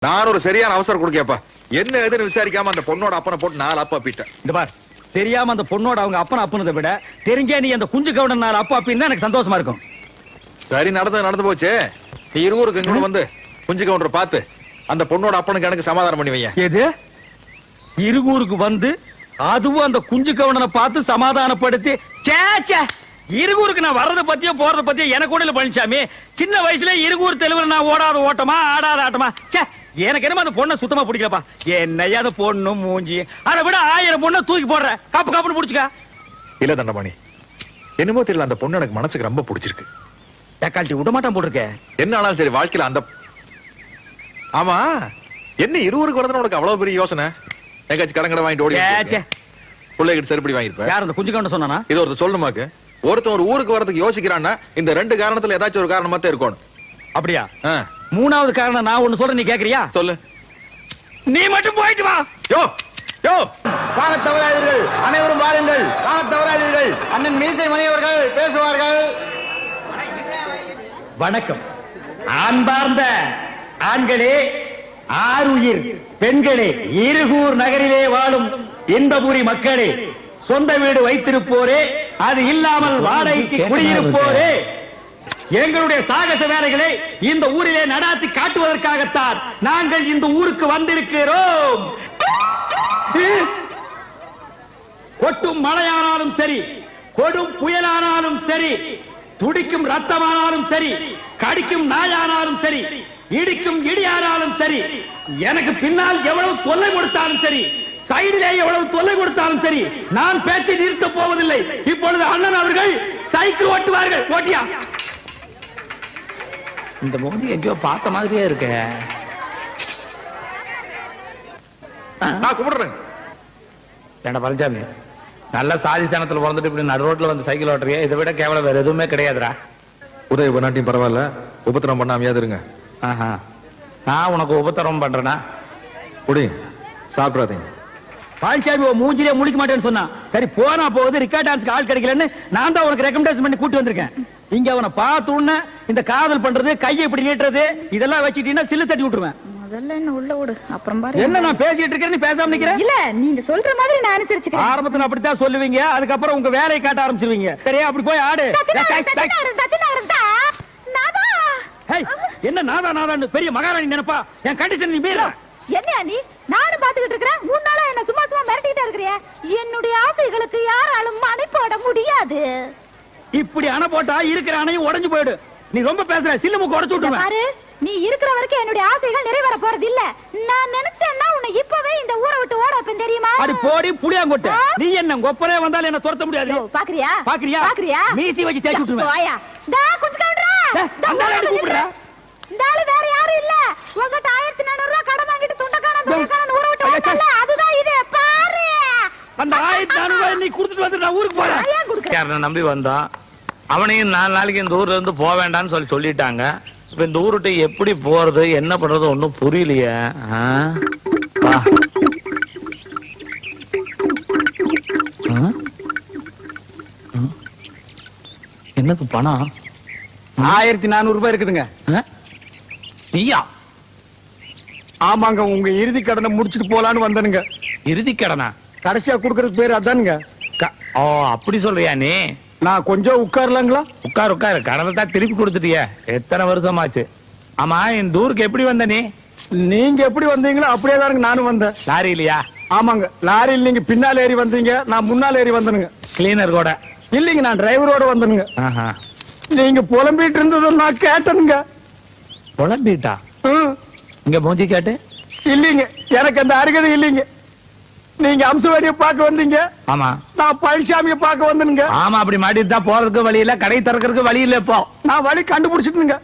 நான் ஒரு சரியான அவசரம் கொடுக்கப்பா. என்ன எதுன்னு விசாரிக்காம அந்த பொண்ணோட அப்பனை போட்டு 4 அப்பா பீட்டேன். இந்த பார், தெரியாம அந்த பொண்ணோட அவங்க அப்பனை அப்புனதை விட தெரிஞ்சே நீ அந்த குஞ்சு கவுடன் 4 அப்பா அப்படின்னு எனக்கு சந்தோஷமா இருக்கும். சரி, நடந்து போச்சு. நீ இருவருக்கு கூட வந்து குஞ்சு கவுண்டரை பார்த்து அந்த பொண்ணோட அப்பனுக்கு எனக்கு சமாதானம் பண்ணி வைய. எது? இருகூருக்கு வந்து அதுவும் அந்த குஞ்சு கவுண்டனை பார்த்து சமாதானப்படுத்தி? சேச்சே, இருகூருக்கு நான் வர்றதை பத்தியோ போறதை பத்தியோ எனக்கு கூட பழனிசாமி. சின்ன வயசுல இருகூர் தெலுங்குல நான் ஓடாத ஓட்டமா ஆடாத ஆட்டமா. சே, எனக்கு என்னமா அந்த பொண்ணை சுத்தமா பிடிக்கலப்பா. என்னையா அந்த பொண்ணு மூஞ்சி, அதை விட 1000 பொண்ணை தூக்கி போடுற. காப்பு காப்புன்னு பிடிச்சுக்க. இல்ல தண்டபாணி, என்னமோ தெரியல, அந்த பொண்ணு எனக்கு மனசுக்கு ரொம்ப பிடிச்சிருக்கு. தக்காளி விட மாட்டான் போட்டிருக்க. என்ன ஆனாலும் சரி வாழ்க்கையில அந்த ஆமா என்ன இருவருக்கு வரதுன்னு உனக்கு அவ்வளவு பெரிய யோசனை? எங்காச்சும் கடங்கடை வாங்கிட்டு ஓடி பிள்ளைகிட்ட செருப்படி வாங்கிருப்பேன். யார் அந்த குஞ்சு கவுண்டன் சொன்னானா? இது ஒருத்தர் சொல்லணுமாக்கு. ஒருத்தன் ஒரு ஊருக்கு வரதுக்கு யோசிக்கிறான்னா இந்த 2 காரணத்துல ஏதாச்சும் ஒரு காரணமா தான் இருக்கணும். அப்படியா? 3வது காரணம் நான் ஒண்ணு சொல்றேன், நீ கேக்குறியா? சொல்லு. நீ மட்டும் போயிட்டு வா. யோ யோ, காண தவறாதீர்கள், அனைவரும் வாருங்கள். காண தவறாதீர்கள், அண்ணன் மீசை மணி அவர்கள் பேசுவார்கள். வணக்கம். அன்பார்ந்த ஆண்களே, ஆருயிர் பெண்களே, இருகூர் நகரிலே வாழும் இன்பபுரி மக்களே, சொந்த வீடு வைத்திருப்போரே, அது இல்லாமல் வாடகைக்கு குடியிருப்போரே, எங்களுடைய சாகச வேலைகளை இந்த ஊரிலே நடாத்தி காட்டுவதற்காகத்தான் நாங்கள் இந்த ஊருக்கு வந்திருக்கிறோம். கொட்டும் மழையானாலும் சரி, கொடும் புயலானாலும் சரி, துடிக்கும் ரத்தமானாலும் சரி, கடிக்கும் நாயானாலும் சரி, இடிக்கும் இடியானாலும் சரி, எனக்கு பின்னால் எவ்வளவு தொல்லை கொடுத்தாலும் சரி, சைடிலே எவ்வளவு தொல்லை கொடுத்தாலும் சரி, நான் பேச்சை நிறுத்த போவதில்லை. இப்பொழுது அண்ணன் அவர்கள் சைக்கிள் ஓட்டுவார்கள். ஓட்டியா? இந்த மோதி எங்கேயோ பார்த்த மாதிரியே இருக்க. நான் கும்பிடுறேன். ஏண்டா பழனிசாமி, நல்ல சாதி சனத்துல பிறந்துட்டு இப்படி நடு ரோட்ல வந்து சைக்கிள் ஓட்டுறியா? இதை விட கேவலம் வேற எதுவுமே கிடையாதுடா. உதவி பண்ணாட்டியும் பரவாயில்ல, உபத்திரம் பண்ணாமையாவது இருங்க. நான் உனக்கு உபத்திரம் பண்றேனா? குடி, சாப்பிடாதீங்க. பழனிசாமி மூஞ்சிலே முடிக்க மாட்டேன்னு சொன்னா. சரி, போனா போகுது, ரிக்கார்ட் டான்ஸ்க்கு ஆள் கிடைக்கலன்னு நான் தான் உனக்கு ரெக்கமெண்டேஷன் பண்ணி கூட்டி வந்திருக்கேன். இங்க அவனை பார்த்த உடனே இந்த காதல் பண்றது, கையை இப்படி நீட்டுறது, இதெல்லாம் வச்சுட்டீங்கன்னா சில்லு தட்டி விட்டுருவேன். முதல்ல என்ன உள்ள விடு, அப்புறம் பாரு. என்ன நான் பேசிட்டு இருக்கேன், நீ பேசாம நிக்கிற? இல்ல, நீங்க சொல்ற மாதிரி நான் அனுசரிச்சுக்கிறேன். ஆரம்பத்துல அப்படித்தான் சொல்லுவீங்க, அதுக்கப்புறம் உங்க வேலையை காட்ட ஆரம்பிச்சிருவீங்க. சரியா? அப்படி போய் ஆடு. என்ன நாதா நாதான்னு பெரிய மகாராணி நினைப்பா? என் கண்டிஷன் நீ மீற. என்ன நீ? நானும் பாத்துக்கிட்டு இருக்கிறேன். 3 நாளா என்ன சும்மா சும்மா மிரட்டிட்டே இருக்கிறியே. என்னுடைய ஆசைகளுக்கு யாராலும் அணை போட முடியாது. இப்படி அணை போட்டா இருக்கிற அணையும் உடைஞ்சு போயிடு. நீ ரொம்ப பேசுற, சில்லு மூக்கு உடைச்சு விட்டுருவேன். பாரு, நீ இருக்கிற வரைக்கும் என்னுடைய ஆசைகள் நிறைவேற போறது இல்ல. நான் நினைச்சேன்னா உன்னை இப்பவே இந்த ஊரை விட்டு ஓட வைப்பேன், தெரியுமா? அடி போடி புளியாங்கொட்டை. நீ என்ன கொப்பரே வந்தாலும் என்ன துரத்த முடியாது. பாக்குறியா? பாக்குறியா? பாக்குறியா? மீசி வச்சு தேய்ச்சு விட்டுருவேன். வாயா. டா கொஞ்சம் கவுண்டரா. அந்தால கூப்பிடுறா. இந்தால வேற யாரும் இல்ல. உங்கட்ட 1400 ரூபாய் கடன் வாங்கிட்டு துண்டக்காரன் ஊரை விட்டு ஓடல. அதுதான் இது, பாரு. அந்த 1400 ரூபாய் நீ கொடுத்துட்டு வந்து நான் ஊருக்கு போறேன். யாரனை நம்பி வந்தான், அவனையும் 4 நாளைக்கு இந்த ஊர்ல இருந்து போக வேண்டாம்னு சொல்லிட்டாங்க. இப்ப இந்த ஊருட்டு எப்படி போறது, என்ன பண்றது ஒன்னும் புரியலையே. என்னது பணம்? 1400 ரூபாய் இருக்குதுங்க. நீயா? ஆமாங்க, உங்க இறுதி கடனை முடிச்சிட்டு போலான்னு வந்தனுங்க. இறுதி கடனா? கடைசியா குடுக்கறதுக்கு பேரு அதானுங்க. ஓ, அப்படி சொல்றியா நீ? நான் கொஞ்சம் உட்காரலாங்களா? உட்காரு உட்காரு, கடனை தான் திருப்பி கொடுத்துட்டிய. எத்தனை வருஷமாச்சு? ஆமா, இந்த ஊருக்கு எப்படி வந்த நீ? நீங்க எப்படி வந்தீங்களோ அப்படியே தானுங்க நானும் வந்தேன். லாரி இல்லையா? ஆமாங்க, லாரியில் நீங்க பின்னால் ஏறி வந்தீங்க, நான் முன்னால் ஏறி வந்தனுங்க. கிளீனர் கூட? இல்லைங்க, நான் டிரைவரோட வந்தனுங்க. ஆஹா. நீங்க புலம்பிட்டு இருந்தது நான் கேட்டனுங்க. புலம்பிட்டா? இங்க மூஞ்சி கேட்டு? இல்லைங்க, எனக்கு அந்த அருகதை இல்லைங்க. நீங்க அம்சவாடியை பார்க்க வந்தீங்க, ஆமா. நான் பழனிசாமியை பார்க்க வந்தனுங்க. ஆமா, அப்படி மாட்டிட்டு தான் போறதுக்கு வழி இல்ல, கடை திறக்கிறதுக்கு வழி இல்ல. இப்போ நான் வழி கண்டுபிடிச்சிட்டுங்க.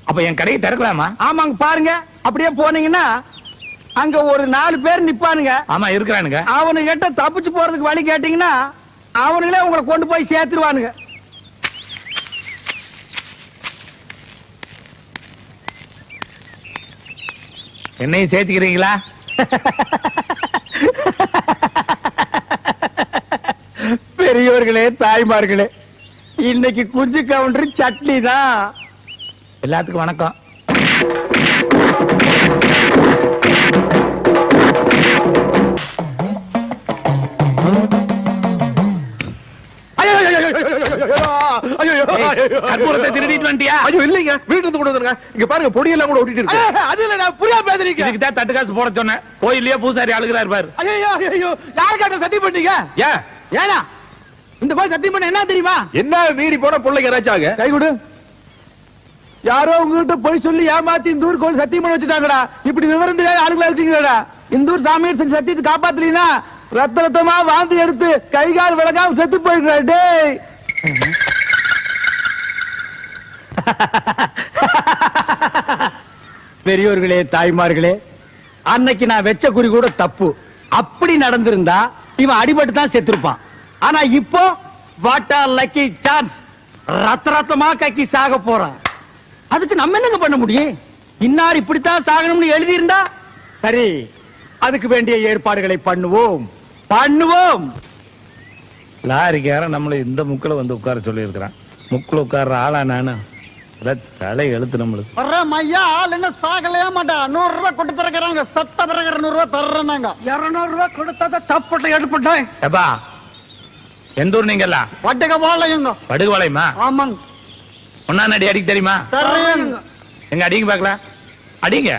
அப்ப என் கடையை திறக்கலாமா? ஆமாங்க, பாருங்க, அப்படியே போனீங்கன்னா அங்க ஒரு 4 பேர் நிப்பானுங்க. ஆமா, இருக்கிறானுங்க. அவனு கிட்ட தப்பிச்சு போறதுக்கு வழி கேட்டீங்கன்னா அவனுங்களே உங்களை கொண்டு போய் சேர்த்துருவானுங்க. என்னையும் சேர்த்துக்கிறீங்களா? பெரியவர்களே, தாய்மார்களே, இன்னைக்கு குஞ்சு கவுண்டர் சட்னி தான். எல்லாத்துக்கும் வணக்கம். கற்பூரத்தை திருடிட்டு வந்துட்டியா? ஐயோ இல்லைங்க, வீட்டுல இருந்து கொண்டு வந்துருங்க. இங்க பாருங்க, பொடியெல்லாம் கூட ஒட்டிட்டு இருக்கு. அது இல்ல, நான் புரியா பேசுறீங்க. இதுக்கு தான் தட்டு காசு போட சொன்னேன். கோயில்லயே பூசாரி அழுகிறாரு பாரு. ஐயோ ஐயோ, யாருக்காட்ட சத்தியம் பண்ணீங்க? ஏன் ஏனா இந்த மாதிரி சத்தியம் பண்ண என்ன தெரியுமா? என்ன மீறி போன பிள்ளைங்க ஏதாச்சும் ஆக? கை கொடு. யாரோ உங்ககிட்ட போய் சொல்லி ஏமாத்தி இந்த ஊர் கோயில் சத்தியம் பண்ண வச்சுட்டாங்கடா. இப்படி விவரம் தெரியாத ஆளுங்களா இருக்கீங்கடா. இந்த ஊர் சாமியார் செஞ்ச சத்தியத்தை காப்பாத்தலீனா ரத்த ரத்தமா வாந்தி எடுத்து கை கால் விளக்காம செத்து போயிடுறா. டேய் பெரியோர்களே, தாய்மார்களே, அன்னைக்கு நான் வெச்ச குறி கூட தப்பு. அப்படி நடந்திருந்தா இவன் அடிபட்டு தான் செத்துருப்பான். ஆனா இப்போ வாட் ஆர் லக்கி சான்ஸ், ரத்த ரத்தமா கக்கி சாக போறான். அதுக்கு நம்ம என்னங்க பண்ண முடியும்? இன்னார் இப்படித்தான் சாகணும்னு எழுதி இருந்தா சரி, அதுக்கு வேண்டிய ஏற்பாடுகளை பண்ணுவோம். லாரிக்காரன் நம்மள இந்த முக்குல வந்து உட்கார சொல்லி இருக்கிறான். முக்குல உட்கார்ற ஆளா நானு? தலை எழுத்து நம்மளுக்கு. ஐயா, ஆள் என்ன சாகலையா மாட்டா. 100 ரூபாய் கொண்டு தரக்குறாங்க. சத்த பிறகு 200 ரூபாய் தர்றாங்க. 200 ரூபாய் கொடுத்தா தப்பு எடுப்பட்டேன். எப்பா எந்த ஊர் நீங்க எல்லாம்? பட்டுக்கவாளையங்க. படுகுவாளையமா? ஆமாங்க. ஒன்னா அடி அடிக்க தெரியுமா? தர்றேங்க. எங்க அடிங்க பாக்கலாம். அடிங்க.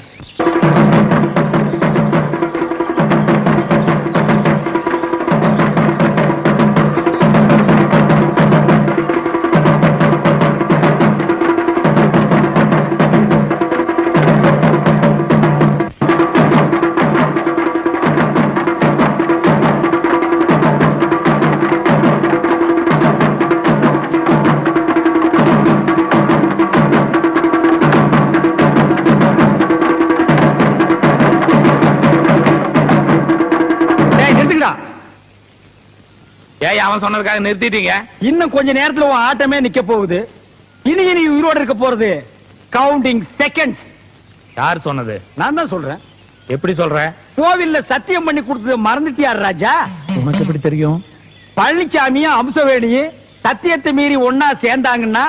ஏய், அவன் சொன்னதுக்காக நிறுத்திட்டீங்க? இன்னும் கொஞ்ச நேரத்துல உன் ஆட்டமே நிக்க போகுது. இனி நீ உயிரோட இருக்க போறது கவுண்டிங் செகண்ட்ஸ். யார் சொன்னது? நான் தான் சொல்றேன். எப்படி சொல்ற? கோவில்ல சத்தியம் பண்ணி கொடுத்தது மறந்துட்டியார் ராஜா? உனக்கு எப்படி தெரியும்? பழனிசாமியும் அம்சவேணியும் சத்தியத்தை மீறி ஒன்னா சேர்ந்தாங்கன்னா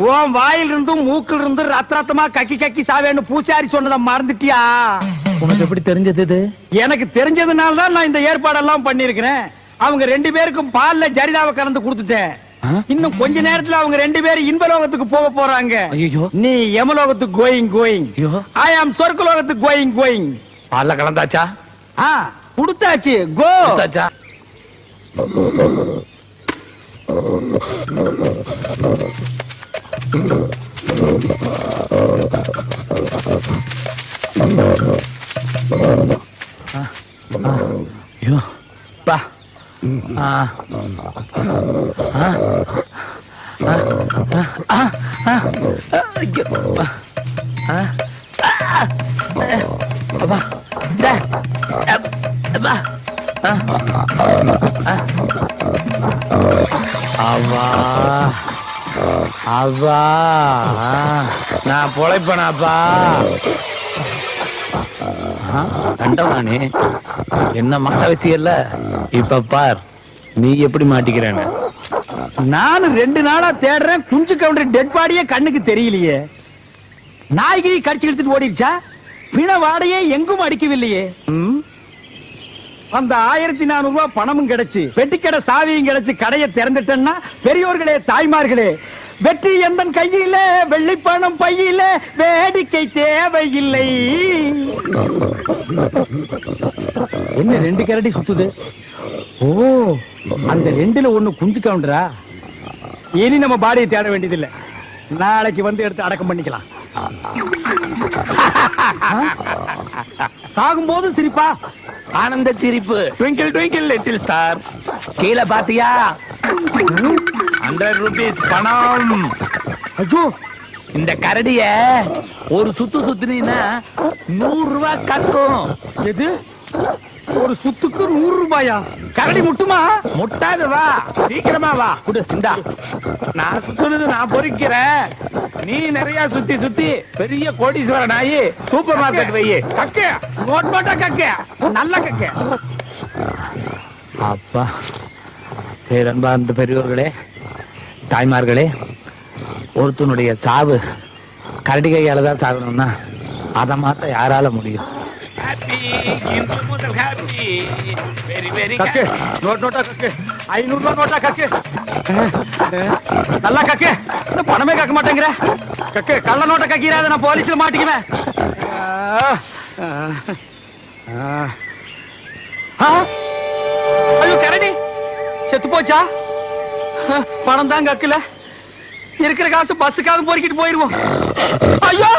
உன் வாயில் இருந்தும் மூக்கில் இருந்து ரத்த ரத்தமா கக்கி கக்கி சாவேன்னு பூசாரி சொன்னதை மறந்துட்டியா? உனக்கு எப்படி தெரிஞ்சது இது? எனக்கு தெரிஞ்சதுனால தான் நான் இந்த ஏற்பாடெல்லாம் பண்ணிருக்கிறேன். அவங்க 2 பேருக்கும் பால்ல ஜரிதாவை கலந்து கொடுத்துட்டேன். இன்னும் கொஞ்ச நேரத்துல அவங்க 2 பேரும் இன்பலோகத்துக்கு போக போறாங்க. நீ யமலோகத்துக்கு கோயிங். ஐ ஆம் சொர்க்கலோகத்துக்கு கோயிங். பால்ல கலந்தாச்சா? கொடுத்தாச்சு. கோ. கொடுத்தாச்சா? ஐயோ பா. நான் பொழைப்பனாப்பா. கண்டவானே என்ன மாட்ட வச்சியல்ல, இப்ப பார் நீ எப்படி மாட்டிக்கிறேன்னு. நானும் 2 நாளா தேடுறேன். குஞ்சு கவுண்டர் டெட் பாடியே கண்ணுக்கு தெரியலையே. நாய்கிரி கடிச்சு எடுத்துட்டு ஓடிடுச்சா? பிண வாடையே எங்கும் அடிக்கவில்லையே. அந்த 1400 ரூபாய் பணமும் கிடைச்சு பெட்டிக்கடை சாவியும் கிடைச்சு கடையை திறந்துட்டேன்னா பெரியோர்களே, தாய்மார்களே, வெற்றி எந்தன் கையில, வெள்ளி பணம் பையில, வேடிக்கை தேவையில்லை. என்ன 2 கரடி சுத்துது? ஓ, அந்த 2ல 1 குஞ்சு கவுண்டரா? இனி நம்ம பாடியை தேட வேண்டியதில்லை. நாளைக்கு வந்து எடுத்து அடக்கம் பண்ணிக்கலாம். சாகும்போது சிரிப்பா? ஆனந்த சிரிப்பு. Twinkle twinkle little star. கீழே பாத்தியா? 100 ரூபீஸ் பணம். ஐயோ, இந்த கரடிய ஒரு சுத்து சுத்தினா 100 ரூபாய் கட்டும். எது? ஒரு சுத்துக்கு 100 ரூபாயா? கரடி முட்டுமா? முட்டாது, வா சீக்கிரமா வா. குடு, இந்தா. நான் சுத்துறது நான் பொறிக்கிறேன். நீ நிறைய சுத்தி சுத்தி பெரிய கோடீஸ்வரன் ஆகி சூப்பர் மார்க்கெட் வையே. கக்க நோட் போட்டா கக்க, நல்ல கக்க. அப்பா, பேரன்பார்ந்த பெரியோர்களே, தாய்மார்களே, ஒருத்தனுடைய சாவு கரடி கையால தான் சாகணும்னா அதை மாத்த யாரால முடியும்? ஹாப்பி இன்று முதல் ஹாப்பி வெரி வெரி கக்கு நோட்டா கக்கு 500 ரூபாய் நோட்டா கக்கு நல்லா கக்கு இந்த பணமே கக்க மாட்டேங்கிற கக்கு கள்ள நோட்டை கக்கிறாத நான் போலீஸ்ல மாட்டிக்குவேன் ஐயோ கரடி செத்து போச்சா பணம் தான் கக்கல இருக்கிற காசு பஸ்ஸுக்காவது பொறுக்கிட்டு போயிருவோம் ஐயோ